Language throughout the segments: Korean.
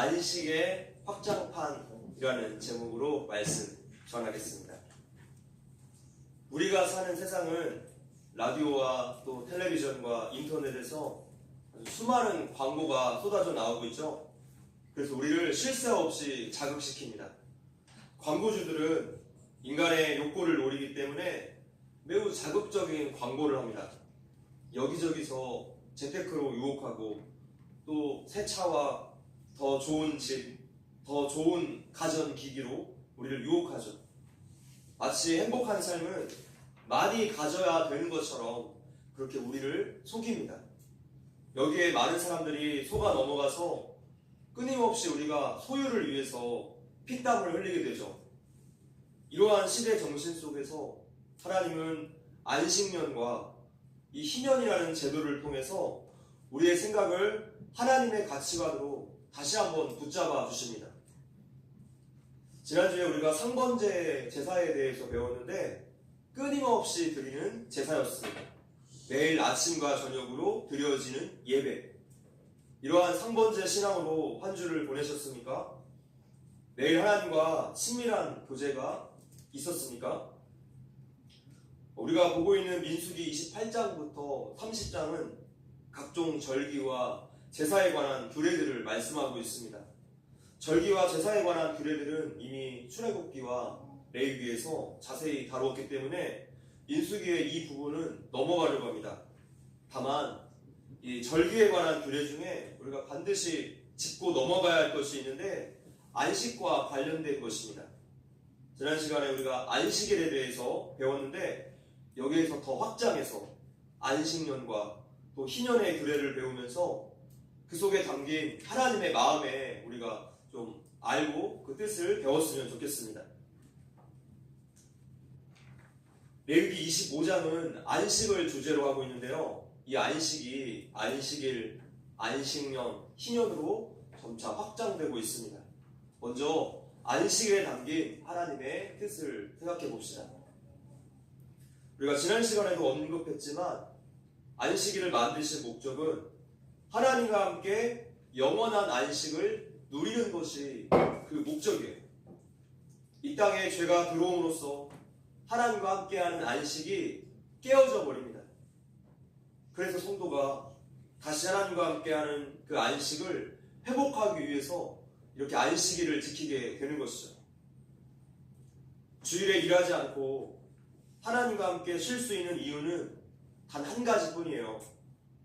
안식의 확장판이라는 제목으로 말씀 전하겠습니다. 우리가 사는 세상은 라디오와 또 텔레비전과 인터넷에서 수많은 광고가 쏟아져 나오고 있죠. 그래서 우리를 쉴 새 없이 자극시킵니다. 광고주들은 인간의 욕구를 노리기 때문에 매우 자극적인 광고를 합니다. 여기저기서 재테크로 유혹하고 또 새 차와 더 좋은 집, 더 좋은 가전기기로 우리를 유혹하죠. 마치 행복한 삶은 많이 가져야 되는 것처럼 그렇게 우리를 속입니다. 여기에 많은 사람들이 속아 넘어가서 끊임없이 우리가 소유를 위해서 피땀을 흘리게 되죠. 이러한 시대 정신 속에서 하나님은 안식년과 이 희년이라는 제도를 통해서 우리의 생각을 하나님의 가치관으로 다시 한번 붙잡아 주십니다. 지난주에 우리가 상번제 제사에 대해서 배웠는데 끊임없이 드리는 제사였습니다. 매일 아침과 저녁으로 드려지는 예배. 이러한 상번제 신앙으로 한 주를 보내셨습니까? 매일 하나님과 친밀한 교제가 있었습니까? 우리가 보고 있는 민수기 28장부터 30장은 각종 절기와 제사에 관한 규례들을 말씀하고 있습니다. 절기와 제사에 관한 규례들은 이미 출애굽기와 레위기에서 자세히 다루었기 때문에 민수기의 이 부분은 넘어가려고 합니다. 다만 이 절기에 관한 규례 중에 우리가 반드시 짚고 넘어가야 할 것이 있는데 안식과 관련된 것입니다. 지난 시간에 우리가 안식일에 대해서 배웠는데 여기에서 더 확장해서 안식년과 또 희년의 규례를 배우면서 그 속에 담긴 하나님의 마음에 우리가 좀 알고 그 뜻을 배웠으면 좋겠습니다. 레위기 25장은 안식을 주제로 하고 있는데요. 이 안식이 안식일, 안식년, 희년으로 점차 확장되고 있습니다. 먼저 안식일에 담긴 하나님의 뜻을 생각해 봅시다. 우리가 지난 시간에도 언급했지만 안식일을 만드신 목적은 하나님과 함께 영원한 안식을 누리는 것이 그 목적이에요. 이 땅에 죄가 들어옴으로써 하나님과 함께하는 안식이 깨어져 버립니다. 그래서 성도가 다시 하나님과 함께하는 그 안식을 회복하기 위해서 이렇게 안식일을 지키게 되는 것이죠. 주일에 일하지 않고 하나님과 함께 쉴 수 있는 이유는 단 한 가지뿐이에요.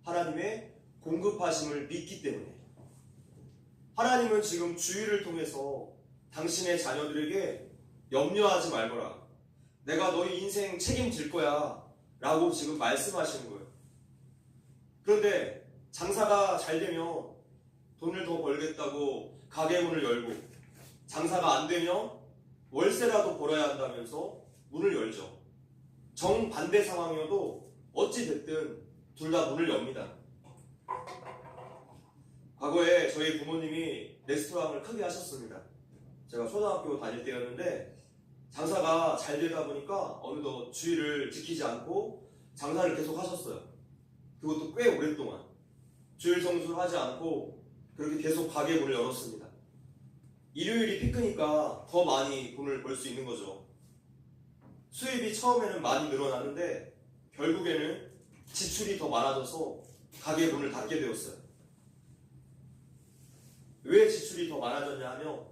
하나님의 공급하심을 믿기 때문에. 하나님은 지금 주일을 통해서 당신의 자녀들에게 염려하지 말거라. 내가 너희 인생 책임질 거야. 라고 지금 말씀하시는 거예요. 그런데 장사가 잘 되면 돈을 더 벌겠다고 가게 문을 열고 장사가 안 되면 월세라도 벌어야 한다면서 문을 열죠. 정반대 상황이어도 어찌됐든 둘 다 문을 엽니다. 과거에 저희 부모님이 레스토랑을 크게 하셨습니다. 제가 초등학교 다닐 때였는데 장사가 잘 되다 보니까 어느덧 주일을 지키지 않고 장사를 계속 하셨어요. 그것도 꽤 오랫동안 주일 성수를 하지 않고 그렇게 계속 가게 문을 열었습니다. 일요일이 피크니까 더 많이 돈을 벌 수 있는 거죠. 수입이 처음에는 많이 늘어났는데 결국에는 지출이 더 많아져서 가게 문을 닫게 되었어요. 왜 지출이 더 많아졌냐 하면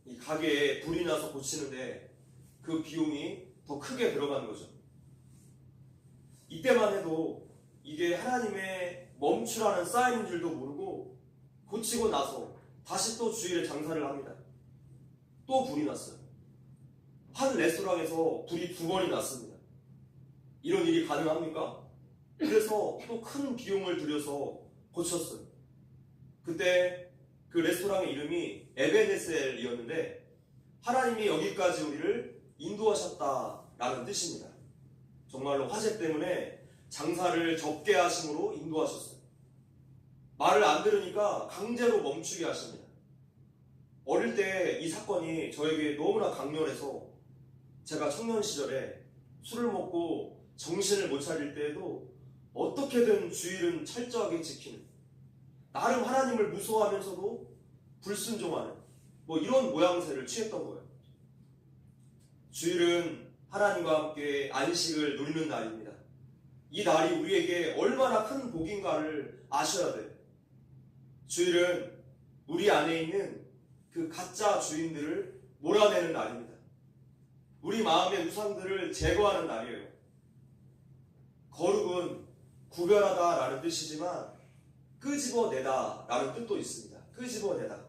이 가게에 불이 나서 고치는데 그 비용이 더 크게 들어가는 거죠. 이때만 해도 이게 하나님의 멈추라는 사인인 줄도 모르고 고치고 나서 다시 또 주일에 장사를 합니다. 또 불이 났어요. 한 레스토랑에서 불이 2번이 났습니다. 이런 일이 가능합니까? 그래서 또 큰 비용을 들여서 고쳤어요. 그때 그 레스토랑의 이름이 에베네셀이었는데 하나님이 여기까지 우리를 인도하셨다라는 뜻입니다. 정말로 화재 때문에 장사를 접게 하심으로 인도하셨어요. 말을 안 들으니까 강제로 멈추게 하십니다. 어릴 때 이 사건이 저에게 너무나 강렬해서 제가 청년 시절에 술을 먹고 정신을 못 차릴 때에도 어떻게든 주일은 철저하게 지키는, 나름 하나님을 무서워하면서도 불순종하는 뭐 이런 모양새를 취했던 거예요. 주일은 하나님과 함께 안식을 누리는 날입니다. 이 날이 우리에게 얼마나 큰 복인가를 아셔야 돼요. 주일은 우리 안에 있는 그 가짜 주인들을 몰아내는 날입니다. 우리 마음의 우상들을 제거하는 날이에요. 거룩은 구별하다라는 뜻이지만 끄집어내다 라는 뜻도 있습니다. 끄집어내다.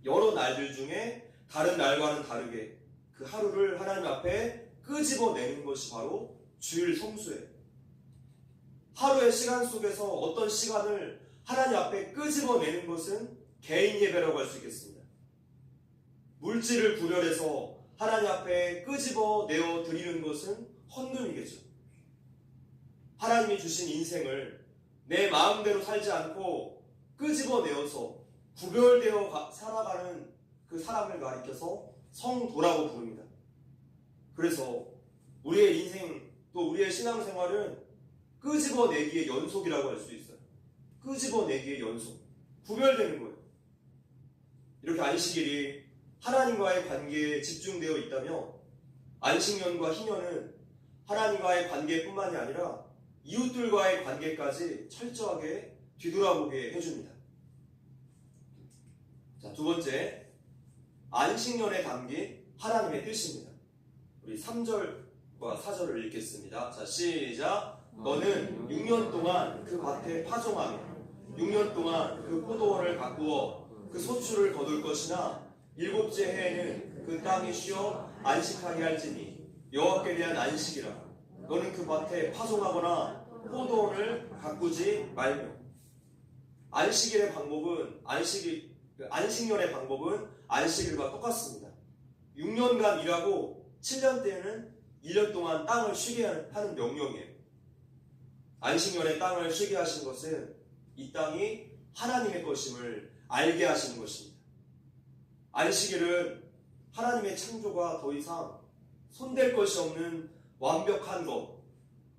여러 날들 중에 다른 날과는 다르게 그 하루를 하나님 앞에 끄집어내는 것이 바로 주일 성수예요. 하루의 시간 속에서 어떤 시간을 하나님 앞에 끄집어내는 것은 개인 예배라고 할 수 있겠습니다. 물질을 구별해서 하나님 앞에 끄집어내어 드리는 것은 헌금이겠죠. 하나님이 주신 인생을 내 마음대로 살지 않고 끄집어내어서 구별되어 살아가는 그 사람을 가리켜서 성도라고 부릅니다. 그래서 우리의 인생 또 우리의 신앙생활은 끄집어내기의 연속이라고 할 수 있어요. 끄집어내기의 연속. 구별되는 거예요. 이렇게 안식일이 하나님과의 관계에 집중되어 있다면 안식년과 희년은 하나님과의 관계뿐만이 아니라 이웃들과의 관계까지 철저하게 뒤돌아보게 해줍니다. 자, 두 번째, 안식년에 담긴 하나님의 뜻입니다. 우리 3절과 4절을 읽겠습니다. 자, 시작. 너는 6년 동안 그 밭에 파종하며 6년 동안 그 포도원을 가꾸어 그 소출을 거둘 것이나 7째 해에는 그 땅이 쉬어 안식하게 할지니 여호와께 대한 안식이라. 너는 그 밭에 파종하거나 포도원을 가꾸지 말며. 안식일의 방법은 안식년의 방법은 안식일과 똑같습니다. 6년간 일하고 7년 때에는 1년 동안 땅을 쉬게 하는 명령이에요. 안식년에 땅을 쉬게 하신 것은 이 땅이 하나님의 것임을 알게 하시는 것입니다. 안식일은 하나님의 창조가 더 이상 손댈 것이 없는 완벽한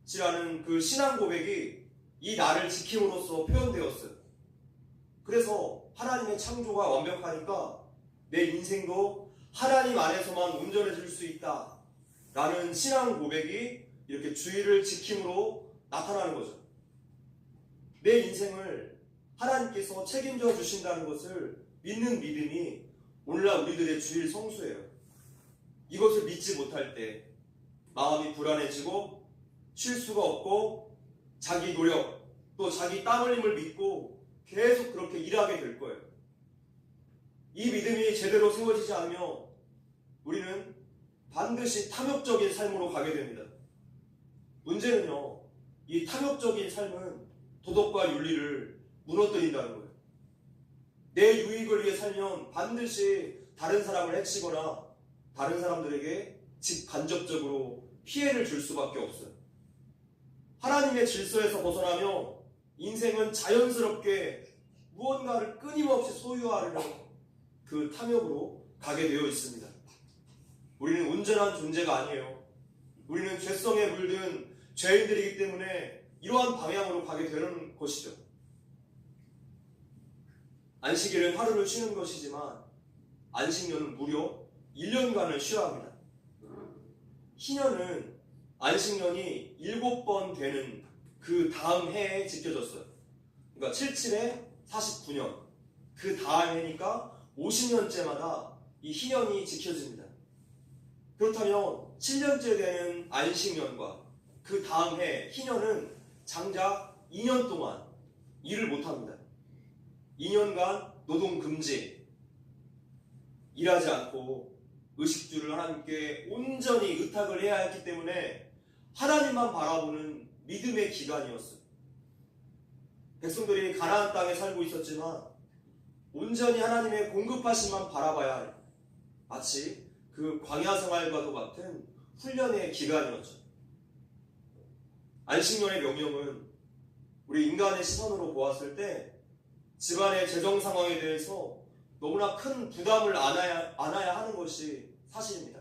것이라는 그 신앙 고백이 이 날을 지킴으로써 표현되었어요. 그래서 하나님의 창조가 완벽하니까 내 인생도 하나님 안에서만 온전해질 수 있다 라는 신앙 고백이 이렇게 주일을 지킴으로 나타나는 거죠. 내 인생을 하나님께서 책임져 주신다는 것을 믿는 믿음이 오늘날 우리들의 주일 성수예요. 이것을 믿지 못할 때 마음이 불안해지고 쉴 수가 없고 자기 노력 또 자기 땀 흘림을 믿고 계속 그렇게 일하게 될 거예요. 이 믿음이 제대로 세워지지 않으면 우리는 반드시 탐욕적인 삶으로 가게 됩니다. 문제는요, 이 탐욕적인 삶은 도덕과 윤리를 무너뜨린다는 거예요. 내 유익을 위해 살면 반드시 다른 사람을 해치거나 다른 사람들에게 직간접적으로 피해를 줄 수밖에 없어요. 하나님의 질서에서 벗어나며 인생은 자연스럽게 무언가를 끊임없이 소유하려는 그 탐욕으로 가게 되어 있습니다. 우리는 온전한 존재가 아니에요. 우리는 죄성에 물든 죄인들이기 때문에 이러한 방향으로 가게 되는 것이죠. 안식일은 하루를 쉬는 것이지만 안식년은 무려 1년간을 쉬어야 합니다. 희년은 안식년이 7번 되는 그 다음 해에 지켜졌어요. 그러니까 77에 49년, 그 다음 해니까 50년째마다 이 희년이 지켜집니다. 그렇다면 7년째 되는 안식년과 그 다음 해 희년은 장작 2년 동안 일을 못합니다. 2년간 노동 금지, 일하지 않고 의식주를 하나님께 온전히 의탁을 해야 했기 때문에 하나님만 바라보는 믿음의 기간이었어요. 백성들이 가나안 땅에 살고 있었지만 온전히 하나님의 공급하심만 바라봐야 할 마치 그 광야 생활과도 같은 훈련의 기간이었죠. 안식년의 명령은 우리 인간의 시선으로 보았을 때 집안의 재정 상황에 대해서 너무나 큰 부담을 안아야 하는 것이 사실입니다.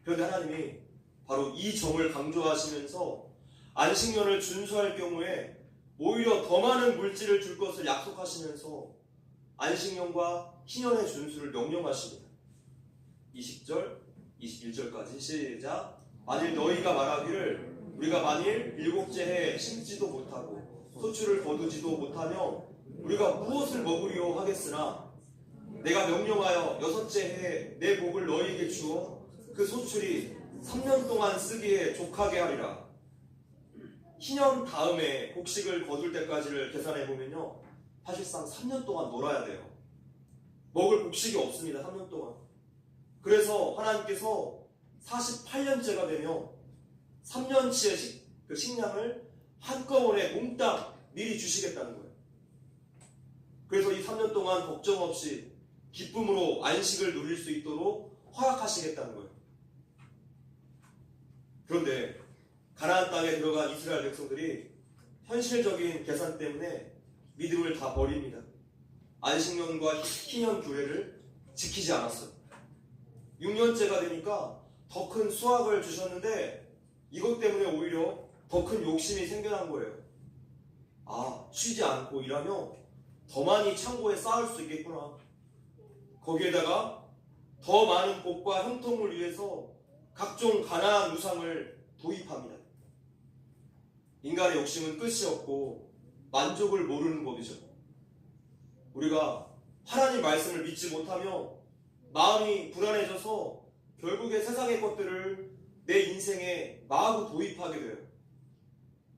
그런데 하나님이 바로 이 점을 강조하시면서 안식년을 준수할 경우에 오히려 더 많은 물질을 줄 것을 약속하시면서 안식년과 희년의 준수를 명령하십니다. 20절, 21절까지 시작. 만일 너희가 말하기를 우리가 만일 일곱째 해에 심지도 못하고 소출을 거두지도 못하며 우리가 무엇을 먹으리요 하겠으나 내가 명령하여 여섯째 해에 내 복을 너희에게 주어 그 소출이 3년 동안 쓰기에 족하게 하리라. 희년 다음에 곡식을 거둘 때까지를 계산해 보면요, 사실상 3년 동안 놀아야 돼요. 먹을 곡식이 없습니다. 3년 동안. 그래서 하나님께서 48년째가 되면 3년치의 식량을 한꺼번에 몽땅 미리 주시겠다는 거예요. 그래서 이 3년 동안 걱정 없이 기쁨으로 안식을 누릴 수 있도록 허락하시겠다는 거예요. 그런데 가나안 땅에 들어간 이스라엘 백성들이 현실적인 계산 때문에 믿음을 다 버립니다. 안식년과 희년 규례를 지키지 않았어요. 6년째가 되니까 더 큰 수확을 주셨는데 이것 때문에 오히려 더 큰 욕심이 생겨난 거예요. 아, 쉬지 않고 일하면 더 많이 창고에 쌓을 수 있겠구나. 거기에다가 더 많은 복과 형통을 위해서 각종 가나안 우상을 도입합니다. 인간의 욕심은 끝이 없고 만족을 모르는 법이죠. 우리가 하나님 말씀을 믿지 못하며 마음이 불안해져서 결국에 세상의 것들을 내 인생에 마구 도입하게 돼요.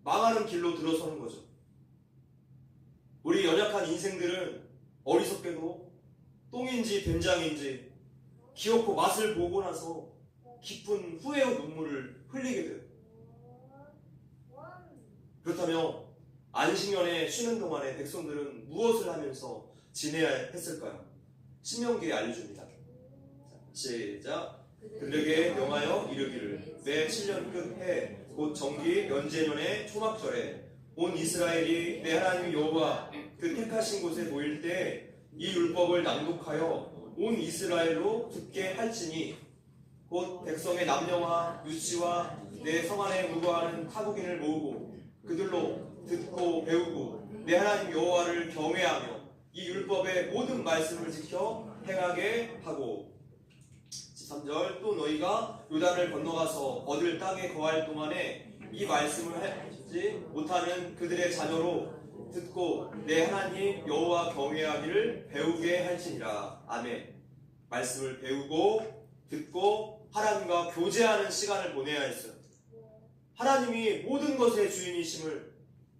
망하는 길로 들어서는 거죠. 우리 연약한 인생들은 어리석게도 똥인지 된장인지 기어코 맛을 보고 나서 깊은 후회의 눈물을 흘리게 돼요. 그렇다면 안식년에 쉬는 동안에 백성들은 무엇을 하면서 지내야 했을까요? 신명기에 알려줍니다. 시작. 그들에게 명하여 이르기를 매 7년 끝해 곧 정기 연제년의 초막절에 온 이스라엘이 내 하나님 여호와 그 택하신 곳에 모일 때 이 율법을 낭독하여 온 이스라엘로 듣게 할지니 곧 백성의 남녀와 유치와 내 성 안에 무거워하는 타국인을 모으고 그들로 듣고 배우고 내 하나님 여호와를 경외하며 이 율법의 모든 말씀을 지켜 행하게 하고. 13절. 또 너희가 요단을 건너가서 얻을 땅에 거할 동안에 이 말씀을 하지 못하는 그들의 자녀로 듣고 내 하나님 여호와 경외하기를 배우게 할지니라. 아멘. 말씀을 배우고 듣고 하나님과 교제하는 시간을 보내야 했어요. 하나님이 모든 것의 주인이심을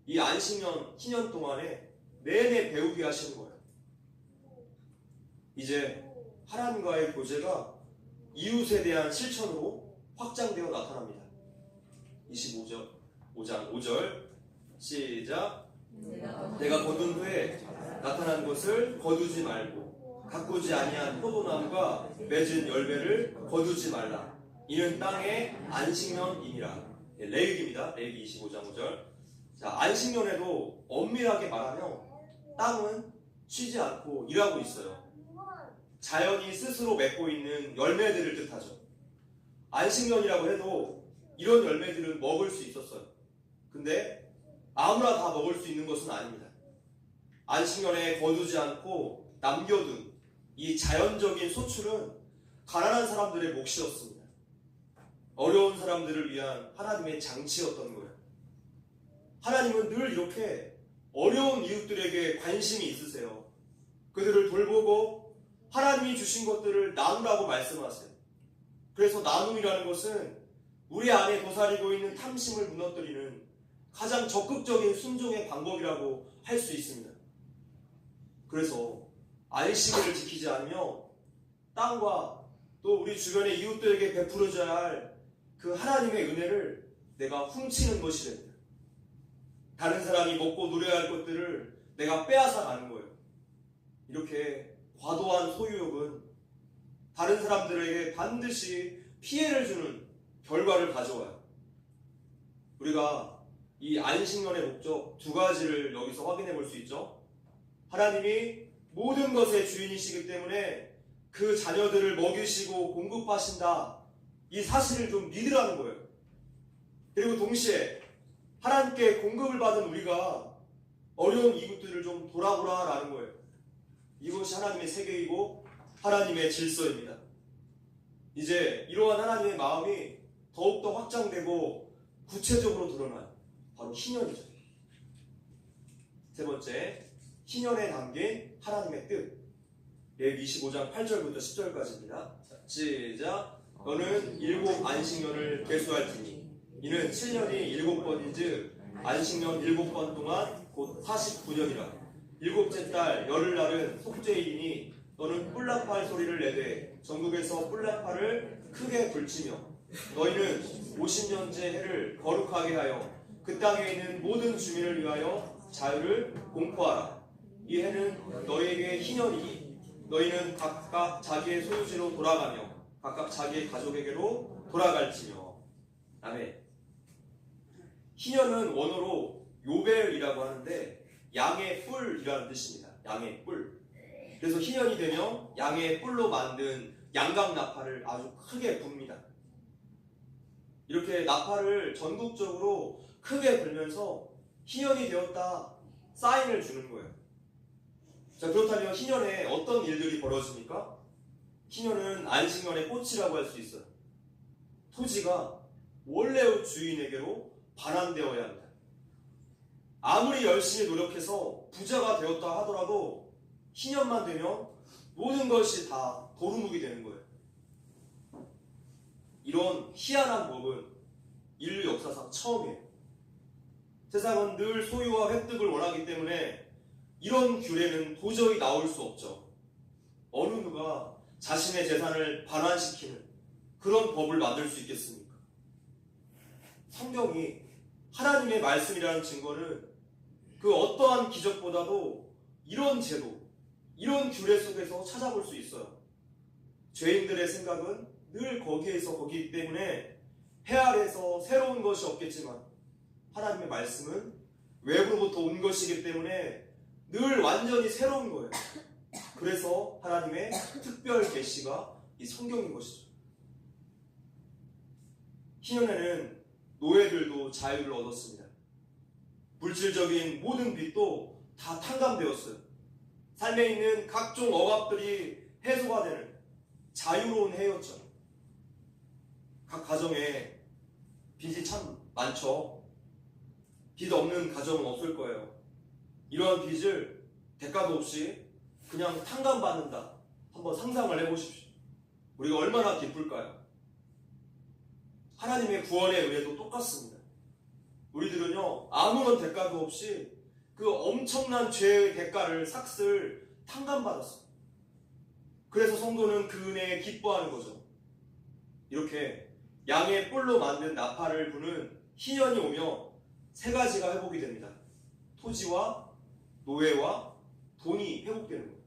이 안식년, 희년 동안에 내내 배우게 하시는 거예요. 이제 하나님과의 교제가 이웃에 대한 실천으로 확장되어 나타납니다. 25장 5절 시작. 내가 거둔 후에 나타난 것을 거두지 말고 가꾸지 아니한 포도나무가 맺은 열매를 거두지 말라. 이는 땅의 안식년이니라. 레위기입니다. 레위기 25장 5절. 자, 안식년에도 엄밀하게 말하면 땅은 쉬지 않고 일하고 있어요. 자연이 스스로 맺고 있는 열매들을 뜻하죠. 안식년이라고 해도 이런 열매들은 먹을 수 있었어요. 근데 아무나 다 먹을 수 있는 것은 아닙니다. 안식년에 거두지 않고 남겨둔 이 자연적인 소출은 가난한 사람들의 몫이었습니다. 어려운 사람들을 위한 하나님의 장치였던 거예요. 하나님은 늘 이렇게 어려운 이웃들에게 관심이 있으세요. 그들을 돌보고 하나님이 주신 것들을 나누라고 말씀하세요. 그래서 나눔이라는 것은 우리 안에 도사리고 있는 탐심을 무너뜨리는 가장 적극적인 순종의 방법이라고 할 수 있습니다. 그래서 안식일을 지키지 않으며 땅과 또 우리 주변의 이웃들에게 베풀어줘야 할 그 하나님의 은혜를 내가 훔치는 것이 됩니다. 다른 사람이 먹고 누려야 할 것들을 내가 빼앗아 가는 거예요. 이렇게 과도한 소유욕은 다른 사람들에게 반드시 피해를 주는 결과를 가져와요. 우리가 이 안식년의 목적 두 가지를 여기서 확인해 볼 수 있죠. 하나님이 모든 것의 주인이시기 때문에 그 자녀들을 먹이시고 공급하신다. 이 사실을 좀 믿으라는 거예요. 그리고 동시에 하나님께 공급을 받은 우리가 어려운 이웃들을 좀 돌아보라라는 거예요. 이것이 하나님의 세계이고 하나님의 질서입니다. 이제 이러한 하나님의 마음이 더욱더 확장되고 구체적으로 드러나요. 바로 희년이죠. 세 번째, 희년에 담긴 하나님의 뜻. 레위기 25장 8절부터 10절까지입니다. 시작. 너는 7 안식년을 계수할지니 이는 7년이 7번인즉 안식년 7번 동안 곧 49년이라. 7째 달 열흘날은 속죄일이니 너는 뿔나팔 소리를 내되 전국에서 뿔나팔을 크게 불치며 너희는 50년째 해를 거룩하게 하여 그 땅에 있는 모든 주민을 위하여 자유를 공포하라. 이 해는 너희에게 희년이니 너희는 각각 자기의 소유지로 돌아가며 각각 자기의 가족에게로 돌아갈지며. 아멘. 희년은 원어로 요벨이라고 하는데 양의 뿔이라는 뜻입니다. 양의 뿔. 그래서 희년이 되면 양의 뿔로 만든 양각 나팔을 아주 크게 붑니다. 이렇게 나팔을 전국적으로 크게 불면서 희년이 되었다 사인을 주는 거예요. 자, 그렇다면 희년에 어떤 일들이 벌어집니까? 희년은 안식년의 꽃이라고 할 수 있어요. 토지가 원래의 주인에게로 반환되어야 합니다. 아무리 열심히 노력해서 부자가 되었다 하더라도 희년만 되면 모든 것이 다 도루묵이 되는 거예요. 이런 희한한 법은 인류 역사상 처음이에요. 세상은 늘 소유와 획득을 원하기 때문에 이런 규례는 도저히 나올 수 없죠. 어느 누가 자신의 재산을 반환시키는 그런 법을 만들 수 있겠습니까? 성경이 하나님의 말씀이라는 증거는 그 어떠한 기적보다도 이런 제도, 이런 규례 속에서 찾아볼 수 있어요. 죄인들의 생각은 늘 거기에서 거기이기 때문에 해 아래에서 새로운 것이 없겠지만 하나님의 말씀은 외부로부터 온 것이기 때문에 늘 완전히 새로운 거예요. 그래서 하나님의 특별 계시가 이 성경인 것이죠. 희년에는 노예들도 자유를 얻었습니다. 물질적인 모든 빚도 다 탕감되었어요. 삶에 있는 각종 억압들이 해소가 되는 자유로운 해였죠. 각 가정에 빚이 참 많죠. 빚 없는 가정은 없을 거예요. 이러한 빚을 대가도 없이 그냥 탕감받는다. 한번 상상을 해보십시오. 우리가 얼마나 기쁠까요? 하나님의 구원의 은혜도 똑같습니다. 우리들은요, 아무런 대가도 없이 그 엄청난 죄의 대가를 삭슬 탕감받았어요. 그래서 성도는 그 은혜에 기뻐하는 거죠. 이렇게 양의 뿔로 만든 나팔을 부는 희년이 오며 세 가지가 회복이 됩니다. 토지와 노예와 돈이 회복되는 거예요.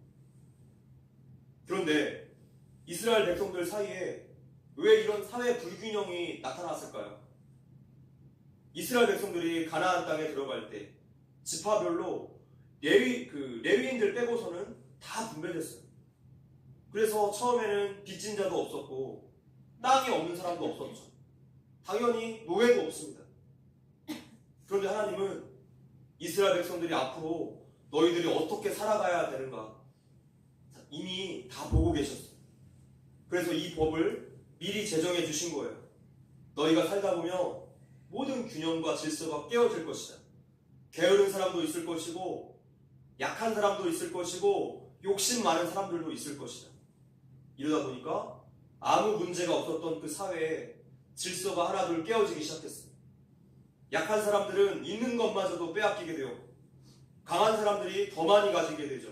그런데 이스라엘 백성들 사이에 왜 이런 사회 불균형이 나타났을까요? 이스라엘 백성들이 가나안 땅에 들어갈 때 지파별로 레위인들 빼고서는 다 분배됐어요. 그래서 처음에는 빚진 자도 없었고 땅이 없는 사람도 없었죠. 당연히 노예도 없습니다. 그런데 하나님은 이스라엘 백성들이 앞으로 너희들이 어떻게 살아가야 되는가 이미 다 보고 계셨어요. 그래서 이 법을 미리 제정해 주신 거예요. 너희가 살다 보면 모든 균형과 질서가 깨어질 것이다. 게으른 사람도 있을 것이고 약한 사람도 있을 것이고 욕심 많은 사람들도 있을 것이다. 이러다 보니까 아무 문제가 없었던 그 사회에 질서가 하나둘 깨어지기 시작했어요. 약한 사람들은 있는 것마저도 빼앗기게 되었고 강한 사람들이 더 많이 가지게 되죠.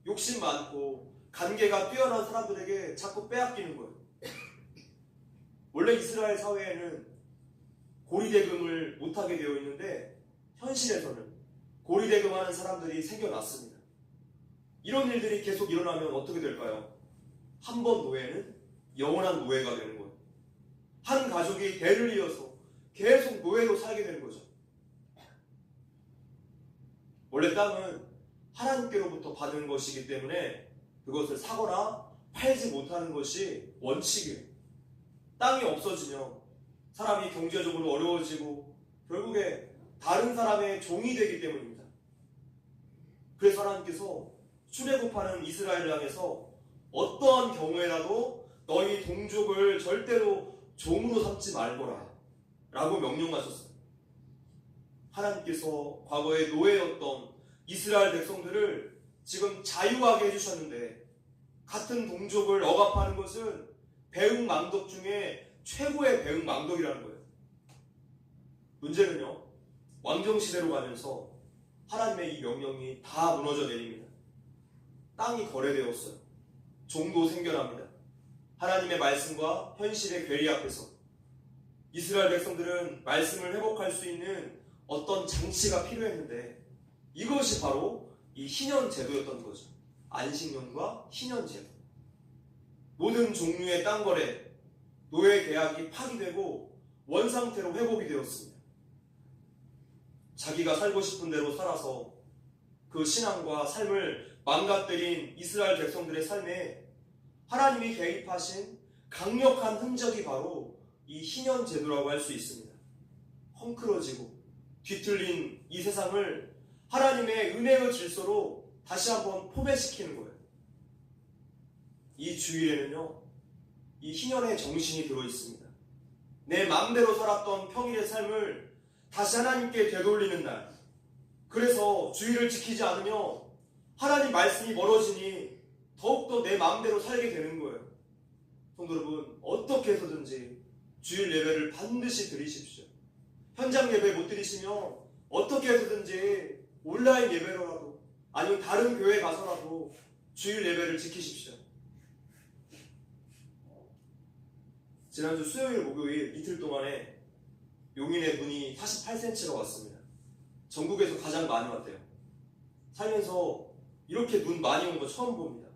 욕심 많고 간계가 뛰어난 사람들에게 자꾸 빼앗기는 거예요. 원래 이스라엘 사회에는 고리대금을 못하게 되어 있는데 현실에서는 고리대금하는 사람들이 생겨났습니다. 이런 일들이 계속 일어나면 어떻게 될까요? 한 번 노예는 영원한 노예가 되는 거예요. 한 가족이 대를 이어서 계속 노예로 살게 되는 거죠. 원래 땅은 하나님께로부터 받은 것이기 때문에 그것을 사거나 팔지 못하는 것이 원칙이에요. 땅이 없어지면 사람이 경제적으로 어려워지고 결국에 다른 사람의 종이 되기 때문입니다. 그래서 하나님께서 출애굽하는 이스라엘을 향해서 어떠한 경우에라도 너희 동족을 절대로 종으로 삼지 말거라 라고 명령하셨어요. 하나님께서 과거에 노예였던 이스라엘 백성들을 지금 자유하게 해주셨는데, 같은 동족을 억압하는 것은 배은망덕 중에 최고의 배은망덕이라는 거예요. 문제는요, 왕정시대로 가면서 하나님의 이 명령이 다 무너져 내립니다. 땅이 거래되었어요. 종도 생겨납니다. 하나님의 말씀과 현실의 괴리 앞에서 이스라엘 백성들은 말씀을 회복할 수 있는 어떤 장치가 필요했는데, 이것이 바로 이 희년 제도였던 거죠. 안식년과 희년 제도. 모든 종류의 땅 거래, 노예 계약이 파기되고 원상태로 회복이 되었습니다. 자기가 살고 싶은 대로 살아서 그 신앙과 삶을 망가뜨린 이스라엘 백성들의 삶에 하나님이 개입하신 강력한 흔적이 바로 이 희년 제도라고 할 수 있습니다. 헝클어지고 뒤틀린 이 세상을 하나님의 은혜의 질서로 다시 한번 포배시키는 거예요. 이 주일에는요, 이 희년의 정신이 들어있습니다. 내 마음대로 살았던 평일의 삶을 다시 하나님께 되돌리는 날. 그래서 주일을 지키지 않으며 하나님 말씀이 멀어지니 더욱더 내 마음대로 살게 되는 거예요. 성도 여러분, 어떻게 해서든지 주일 예배를 반드시 드리십시오. 현장 예배 못 드리시면 어떻게 해서든지 온라인 예배로라도 아니면 다른 교회 가서라도 주일 예배를 지키십시오. 지난주 수요일, 목요일 이틀 동안에 용인의 눈이 48cm가 왔습니다. 전국에서 가장 많이 왔대요. 살면서 이렇게 눈 많이 온 거 처음 봅니다.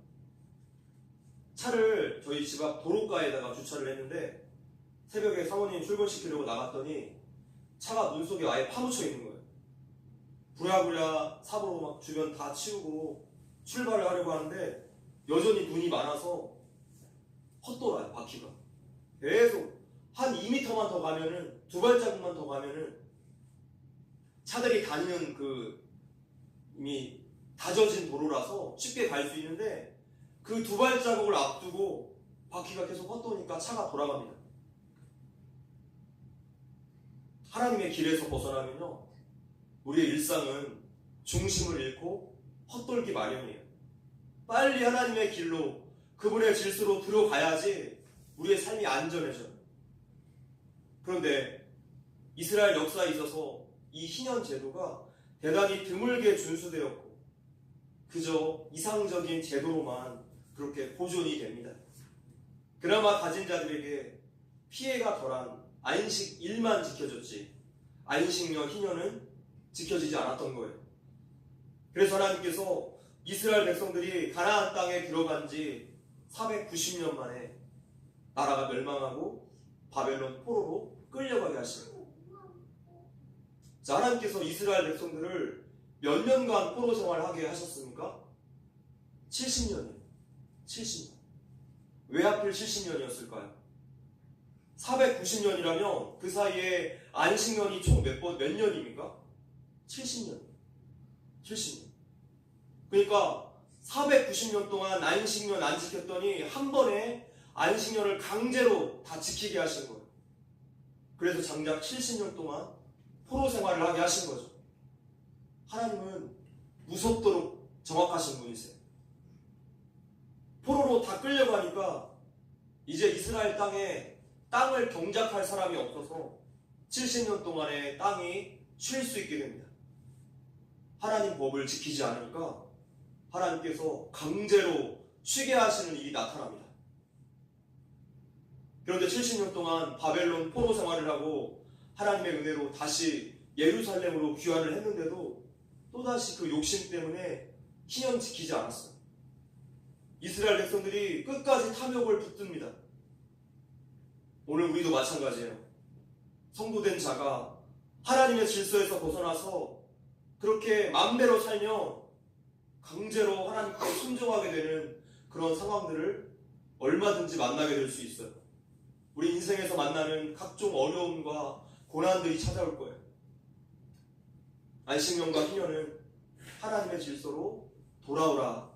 차를 저희 집 앞 도로가에다가 주차를 했는데 새벽에 사모님 출근시키려고 나갔더니 차가 눈 속에 아예 파묻혀 있는 거예요. 부랴부랴 삽으로 막 주변 다 치우고 출발을 하려고 하는데 여전히 눈이 많아서 헛돌아요, 바퀴가. 계속 한 2m만 더 가면은, 두 발자국만 더 가면은 차들이 다니는 이미 다져진 도로라서 쉽게 갈 수 있는데, 그 두 발자국을 앞두고 바퀴가 계속 헛도니까 차가 돌아갑니다. 하나님의 길에서 벗어나면요, 우리의 일상은 중심을 잃고 헛돌기 마련이에요. 빨리 하나님의 길로, 그분의 질서로 들어가야지 우리의 삶이 안전해져요. 그런데 이스라엘 역사에 있어서 이 희년 제도가 대단히 드물게 준수되었고 그저 이상적인 제도로만 그렇게 보존이 됩니다. 그나마 가진 자들에게 피해가 덜한 안식일만 지켜졌지 안식년, 희년은 지켜지지 않았던 거예요. 그래서 하나님께서 이스라엘 백성들이 가나안 땅에 들어간 지 490년 만에 나라가 멸망하고 바벨론 포로로 끌려가게 하십니다. 자, 하나님께서 이스라엘 백성들을 몇 년간 포로 생활하게 하셨습니까? 70년이에요. 70년. 왜 하필 70년이었을까요? 490년이라면 그 사이에 안식년이 총 몇 년입니까? 70년. 70년. 그러니까 490년 동안 안식년 안 지켰더니 한 번에 안식년을 강제로 다 지키게 하신 거예요. 그래서 장작 70년 동안 포로 생활을 하게 하신 거죠. 하나님은 무섭도록 정확하신 분이세요. 포로로 다 끌려가니까 이제 이스라엘 땅에 땅을 경작할 사람이 없어서 70년 동안의 땅이 쉴 수 있게 됩니다. 하나님 법을 지키지 않으니까 하나님께서 강제로 쉬게 하시는 일이 나타납니다. 그런데 70년 동안 바벨론 포로 생활을 하고 하나님의 은혜로 다시 예루살렘으로 귀환을 했는데도 또다시 그 욕심 때문에 희년 지키지 않았어요. 이스라엘 백성들이 끝까지 탐욕을 붙듭니다. 오늘 우리도 마찬가지예요. 성도된 자가 하나님의 질서에서 벗어나서 그렇게 마음대로 살며 강제로 하나님께 순종하게 되는 그런 상황들을 얼마든지 만나게 될 수 있어요. 우리 인생에서 만나는 각종 어려움과 고난들이 찾아올 거예요. 안식년과 희년은 하나님의 질서로 돌아오라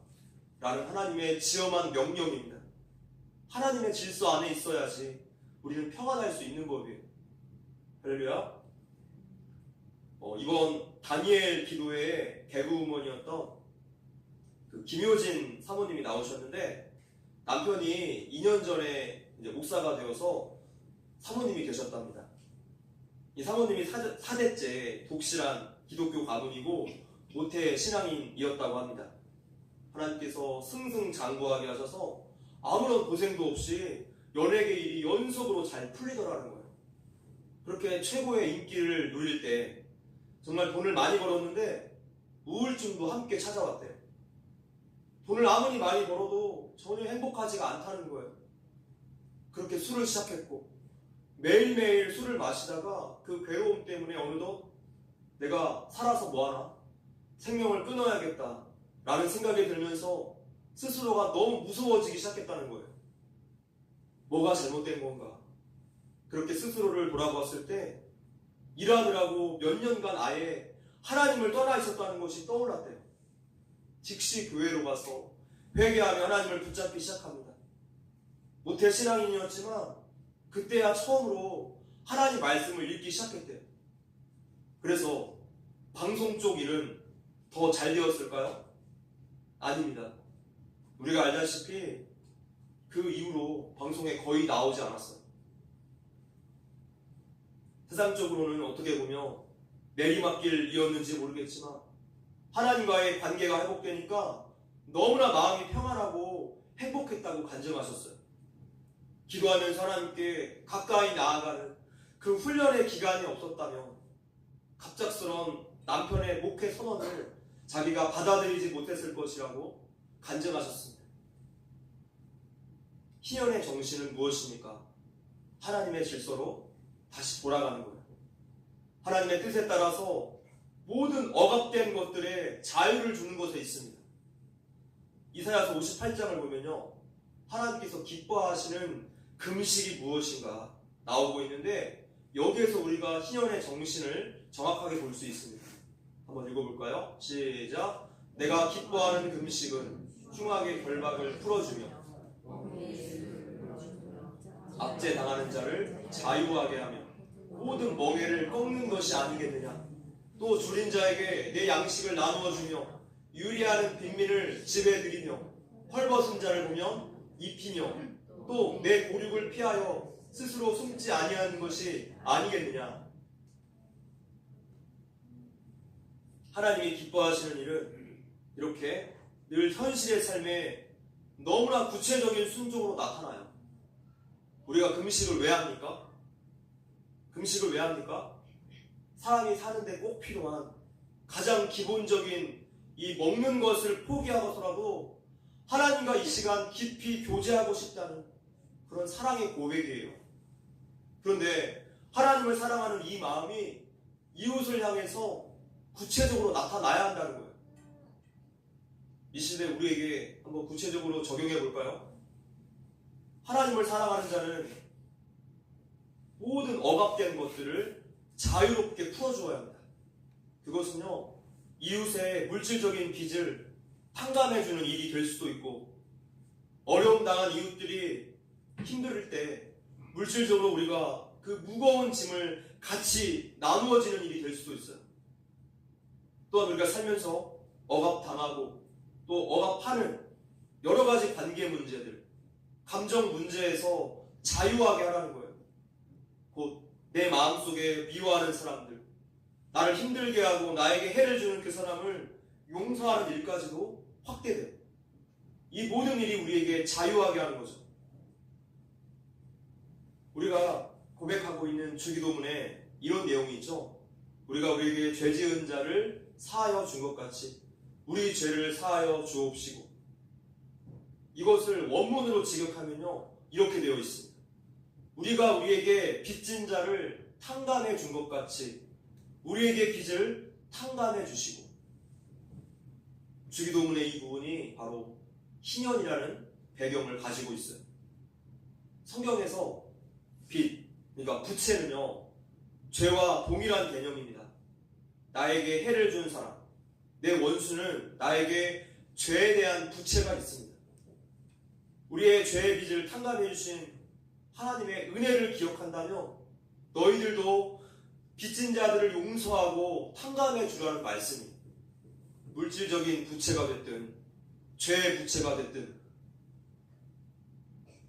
라는 하나님의 지엄한 명령입니다. 하나님의 질서 안에 있어야지 우리는 평안할 수 있는 법이에요. 할렐루야. 이번 다니엘 기도회의 개그우먼이었던 그 김효진 사모님이 나오셨는데, 남편이 2년 전에 이제 목사가 되어서 사모님이 계셨답니다. 이 사모님이 4대째 독실한 기독교 가문이고 모태 신앙인이었다고 합니다. 하나님께서 승승장구하게 하셔서 아무런 고생도 없이 연예계 일이 연속으로 잘 풀리더라는 거예요. 그렇게 최고의 인기를 누릴 때 정말 돈을 많이 벌었는데 우울증도 함께 찾아왔대요. 돈을 아무리 많이 벌어도 전혀 행복하지가 않다는 거예요. 그렇게 술을 시작했고 매일매일 술을 마시다가 그 괴로움 때문에 어느덧 내가 살아서 뭐하나? 생명을 끊어야겠다 라는 생각이 들면서 스스로가 너무 무서워지기 시작했다는 거예요. 뭐가 잘못된 건가? 그렇게 스스로를 돌아보았을 때 일하느라고 몇 년간 아예 하나님을 떠나 있었다는 것이 떠올랐대요. 즉시 교회로 가서 회개하며 하나님을 붙잡기 시작합니다. 모태 신앙인이었지만 그때야 처음으로 하나님 말씀을 읽기 시작했대요. 그래서 방송 쪽 일은 더 잘 되었을까요? 아닙니다. 우리가 알다시피 그 이후로 방송에 거의 나오지 않았어요. 세상적으로는 어떻게 보면 내리막길이었는지 모르겠지만 하나님과의 관계가 회복되니까 너무나 마음이 평안하고 행복했다고 간증하셨어요. 기도하면서 하나님께 가까이 나아가는 그 훈련의 기간이 없었다면 갑작스런 남편의 목회 선언을 자기가 받아들이지 못했을 것이라고 간증하셨습니다. 희년의 정신은 무엇입니까? 하나님의 질서로 다시 돌아가는 거예요. 하나님의 뜻에 따라서 모든 억압된 것들에 자유를 주는 것에 있습니다. 이사야서 58장을 보면요, 하나님께서 기뻐하시는 금식이 무엇인가 나오고 있는데 여기에서 우리가 희년의 정신을 정확하게 볼 수 있습니다. 한번 읽어볼까요? 시작. 내가 기뻐하는 금식은 흉악의 결박을 풀어주며 압제당하는 자를 자유하게 하며 모든 멍에를 꺾는 것이 아니겠느냐. 또 줄인 자에게 내 양식을 나누어 주며 유리하는 빈민을 집에 들이며 헐벗은 자를 보면 입히며 또 내 고륙을 피하여 스스로 숨지 아니하는 것이 아니겠느냐. 하나님이 기뻐하시는 일은 이렇게 늘 현실의 삶에 너무나 구체적인 순종으로 나타나요. 우리가 금식을 왜 합니까? 금식을 왜 합니까? 사람이 사는데 꼭 필요한 가장 기본적인 이 먹는 것을 포기하고서라도 하나님과 이 시간 깊이 교제하고 싶다는 그런 사랑의 고백이에요. 그런데 하나님을 사랑하는 이 마음이 이웃을 향해서 구체적으로 나타나야 한다는 거예요. 이 시대에 우리에게 한번 구체적으로 적용해 볼까요? 하나님을 사랑하는 자는 모든 억압된 것들을 자유롭게 풀어주어야 합니다. 그것은요, 이웃의 물질적인 빚을 탕감해주는 일이 될 수도 있고, 어려움 당한 이웃들이 힘들 때 물질적으로 우리가 그 무거운 짐을 같이 나누어지는 일이 될 수도 있어요. 또한 우리가 살면서 억압당하고 또 억압하는 여러 가지 관계 문제들, 감정 문제에서 자유하게 하라는 거예요. 곧 내 마음속에 미워하는 사람들, 나를 힘들게 하고 나에게 해를 주는 그 사람을 용서하는 일까지도 확대돼요. 이 모든 일이 우리에게 자유하게 하는 거죠. 우리가 고백하고 있는 주기도문에 이런 내용이 있죠. 우리가 우리에게 죄 지은 자를 사하여 준 것 같이 우리 죄를 사하여 주옵시고. 이것을 원문으로 직역하면요, 이렇게 되어 있습니다. 우리가 우리에게 빚진 자를 탕감해 준 것 같이 우리에게 빚을 탕감해 주시고. 주기도문의 이 부분이 바로 희년이라는 배경을 가지고 있어요. 성경에서 빚, 그러니까 부채는요, 죄와 동일한 개념입니다. 나에게 해를 준 사람, 내 원수는 나에게 죄에 대한 부채가 있습니다. 우리의 죄의 빚을 탕감해 주신 하나님의 은혜를 기억한다며 너희들도 빚진 자들을 용서하고 탕감해 주라는 말씀이 물질적인 부채가 됐든 죄의 부채가 됐든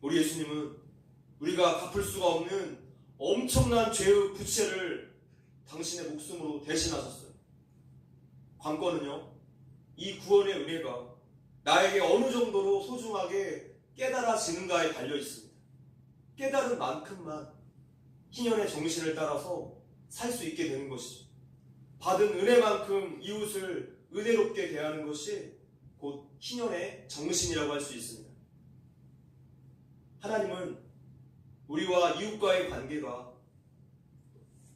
우리 예수님은 우리가 갚을 수가 없는 엄청난 죄의 부채를 당신의 목숨으로 대신하셨어요. 관건은요, 이 구원의 은혜가 나에게 어느 정도로 소중하게 깨달아지는가에 달려 있습니다. 깨달은 만큼만 희년의 정신을 따라서 살 수 있게 되는 것이죠. 받은 은혜만큼 이웃을 은혜롭게 대하는 것이 곧 희년의 정신이라고 할 수 있습니다. 하나님은 우리와 이웃과의 관계가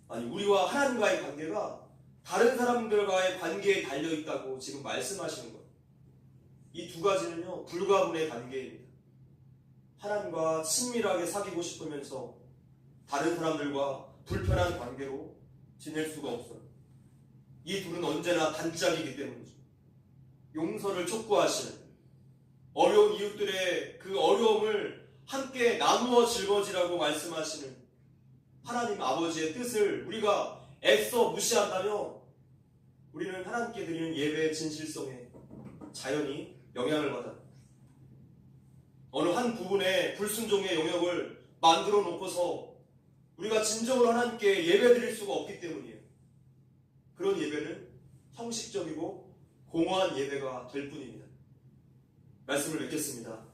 우리와 하나님과의 관계가 다른 사람들과의 관계에 달려 있다고 지금 말씀하시는 거예요. 이 두 가지는요, 불가분의 관계입니다. 하나님과 친밀하게 사귀고 싶으면서 다른 사람들과 불편한 관계로 지낼 수가 없어요. 이 둘은 언제나 단짝이기 때문이죠. 용서를 촉구하시는, 어려운 이웃들의 그 어려움을 함께 나누어 짊어지라고 말씀하시는 하나님 아버지의 뜻을 우리가 애써 무시한다면 우리는 하나님께 드리는 예배의 진실성에 자연히 영향을 받아요. 어느 한 부분에 불순종의 영역을 만들어 놓고서 우리가 진정으로 하나님께 예배 드릴 수가 없기 때문이에요. 그런 예배는 형식적이고 공허한 예배가 될 뿐입니다. 말씀을 맺겠습니다.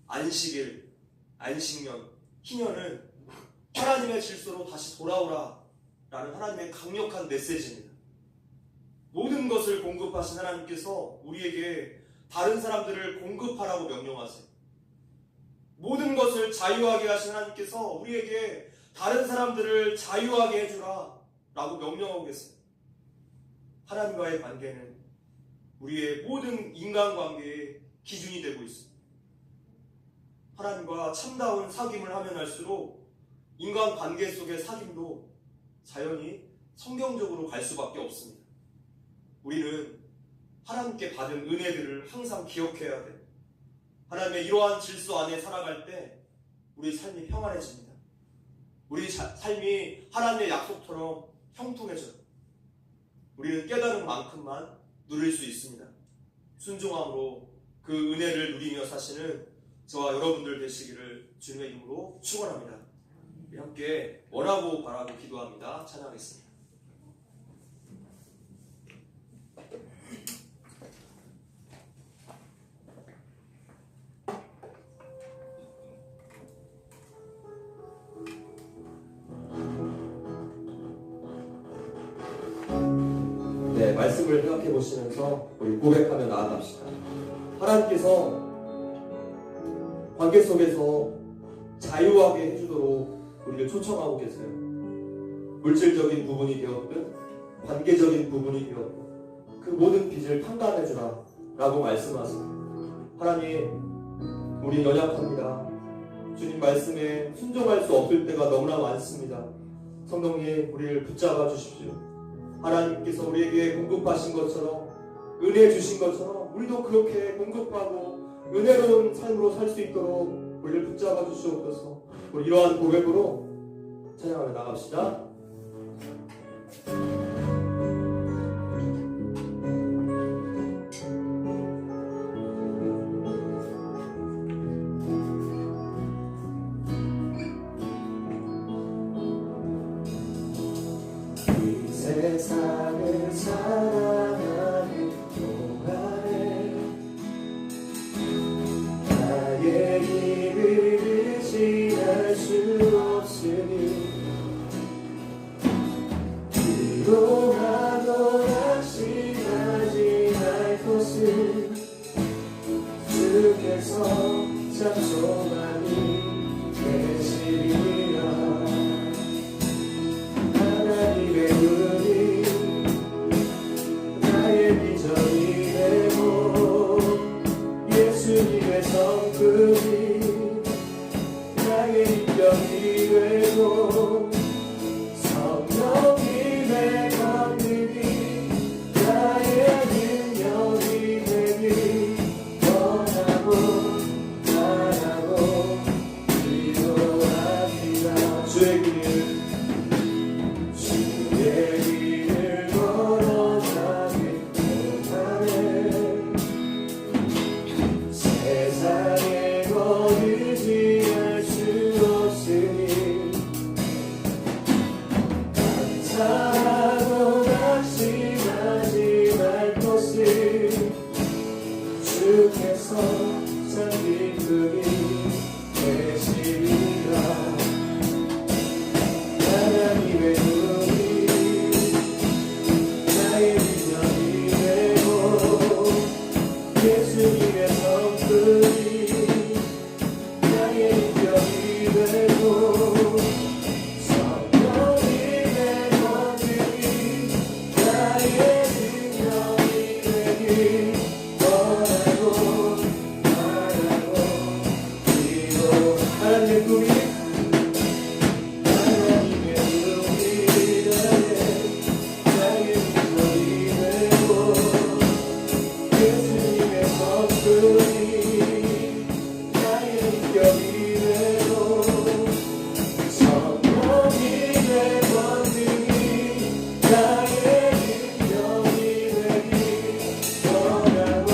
안식일, 안식년, 희년은 하나님의 질서로 다시 돌아오라 라는 하나님의 강력한 메시지입니다. 모든 것을 공급하신 하나님께서 우리에게 다른 사람들을 공급하라고 명령하세요. 모든 것을 자유하게 하신 하나님께서 우리에게 다른 사람들을 자유하게 해주라 라고 명령하고 계세요. 하나님과의 관계는 우리의 모든 인간관계의 기준이 되고 있습니다. 하나님과 참다운 사귐을 하면 할수록 인간관계 속의 사귐도 자연히 성경적으로 갈 수밖에 없습니다. 우리는 하나님께 받은 은혜들을 항상 기억해야 돼요. 하나님의 이러한 질서 안에 살아갈 때 우리 삶이 평안해집니다. 우리 삶이 하나님의 약속처럼 형통해져요. 우리는 깨달은 만큼만 누릴 수 있습니다. 순종함으로 그 은혜를 누리며 사시는 저와 여러분들 되시기를 주님의 이름으로 축원합니다. 함께 원하고 바라고 기도합니다. 찬양하겠습니다. 네, 말씀을 생각해 보시면서 우리 고백하며 나아갑시다. 하나님께서 관계 속에서 자유하게 해주도록 우리를 초청하고 계세요. 물질적인 부분이 되었든 관계적인 부분이 되었든 그 모든 빚을 탕감해주라 라고 말씀하세요. 하나님, 우리 연약합니다. 주님 말씀에 순종할 수 없을 때가 너무나 많습니다. 성령님, 우리를 붙잡아 주십시오. 하나님께서 우리에게 공급하신 것처럼, 은혜 주신 것처럼 우리도 그렇게 공급하고 은혜로운 삶으로 살 수 있도록 우리를 붙잡아 주시옵소서. 우리 이러한 고백으로 찬양하며 나갑시다. 이 세상을 사랑하는 동안에 나의 길을 의지할 수 없으니 기도하고 낙심하지 말 것을 주께서 참 소망이 되시리라. 하나님의 눈이 나의 비전이 되고 예수님의 성품이 나의 인격이 되고 성령님의 권능이 나의 능력이 되니 하나님의 꿈이 하나님의 꿈이 나의 비전이 되고 예수님의 성품이 나의 인격이 되고 성공이 된 권능이 나의 인격이 되기 원하고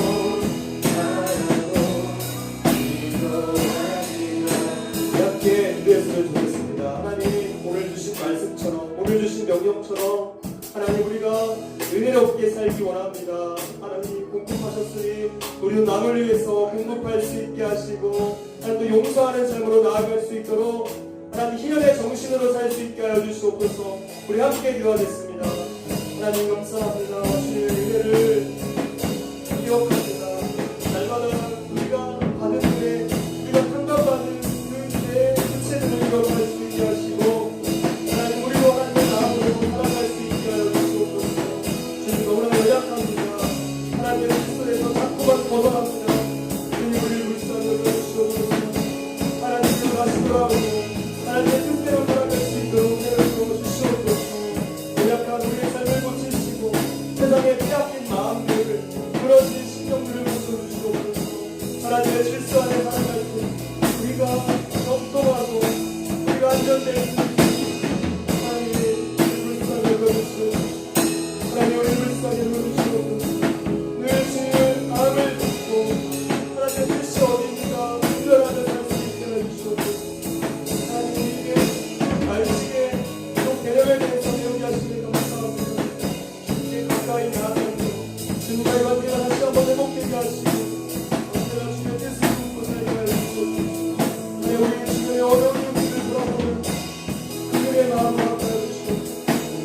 함께 기도했으면 좋겠습니다. 하나님, 오늘 주신 말씀처럼, 오늘 주신 명령처럼 하나님, 우리가 은혜롭게 살기 원합니다. 하나님, 공급하셨으니 우리도 남을 위해서 공급할 수 있게 하시고 하나님, 또 용서하는 삶으로 나아갈 수 있도록 하나님, 희년의 정신으로 살 수 있게 하여 주시옵소서. 우리 함께 기도하겠습니다. 하나님, 감사합니다. 주님의 은혜를 기억합니다. 날마다 우리가 받은 은혜, 우리가 상담받는 주체들을 기억할 수 있게 하시고 하나님, 우리도 하나님의 마음으로 살아갈 수 있게 하여 주시옵소서. 주님, 너무나 연약합니다. 하나님의 뜻에서 자꾸만 벗어납니다. 주님, 우리를 불쌍히 여겨주시옵소서. 하나님께로 다시 돌아오고 하나님의 뜻대로 살아갈 수 있도록 은혜를 부어주시옵소서. 연약한 우리의 삶을 고치시고 세상에 빼앗긴 마음들을 부러진 신경들을 고쳐주시옵소서. 하나님의 질서 안에 살아갈 때 우리가 적동하고 우리가 안전될 수 있는 하나님의 불쌍히 여겨주시옵소서. 하나님, 우리를 불쌍히 여겨주시옵소서. 늘 주님의 마음을 듣고 하나님의 뜻이 어디인가 분별하며 살 수 있게 해주시옵소서. 하나님, 우리에게 말씀의 또 개념에 대해서 배우게 하시니 감사합니다. 주님께 가까이 나아가며 주님과의 관계가 다시 한번 회복되게 하시고 언제나 주님의 뜻을 품고 살게 하여 주시옵소서. 하나님, 우리 주님의 어려운 일들을 돌아보면 그들의 마음을 아파여 주시옵소서.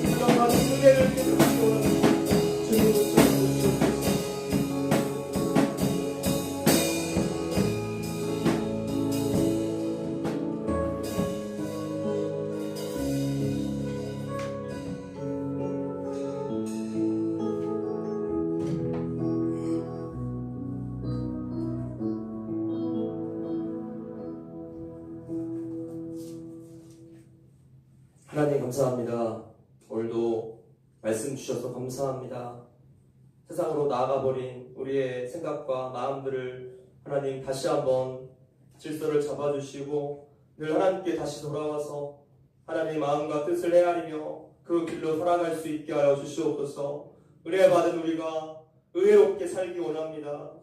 우리가 받은 은혜를 깨닫기 원합니다. 주님 붙잡아주시옵소서. 하나님, 감사합니다. 오늘도 말씀 주셔서 감사합니다. 세상으로 나아가버린 우리의 생각과 마음들을 하나님 다시 한번 질서를 잡아주시고 늘 하나님께 다시 돌아와서 하나님의 마음과 뜻을 헤아리며 그 길로 살아갈 수 있게 하여 주시옵소서. 은혜 받은 우리가 의롭게 살기 원합니다.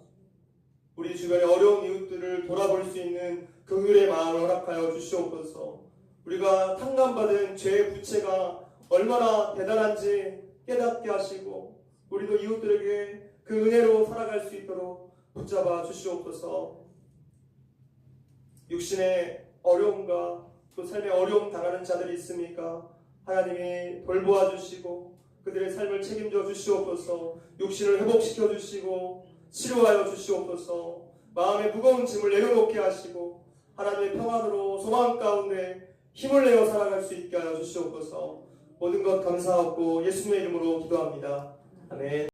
우리 주변의 어려운 이웃들을 돌아볼 수 있는 그 은혜의 마음을 허락하여 주시옵소서. 우리가 탕감받은 죄의 부채가 얼마나 대단한지 깨닫게 하시고 우리도 이웃들에게 그 은혜로 살아갈 수 있도록 붙잡아 주시옵소서. 육신의 어려움과 또 삶의 어려움 당하는 자들이 있습니까? 하나님이 돌보아 주시고 그들의 삶을 책임져 주시옵소서. 육신을 회복시켜 주시고 치료하여 주시옵소서. 마음의 무거운 짐을 내려놓게 하시고 하나님의 평안으로 소망 가운데 힘을 내어 살아갈 수 있게 하여 주시옵소서. 모든 것 감사하고 예수님의 이름으로 기도합니다. 아멘.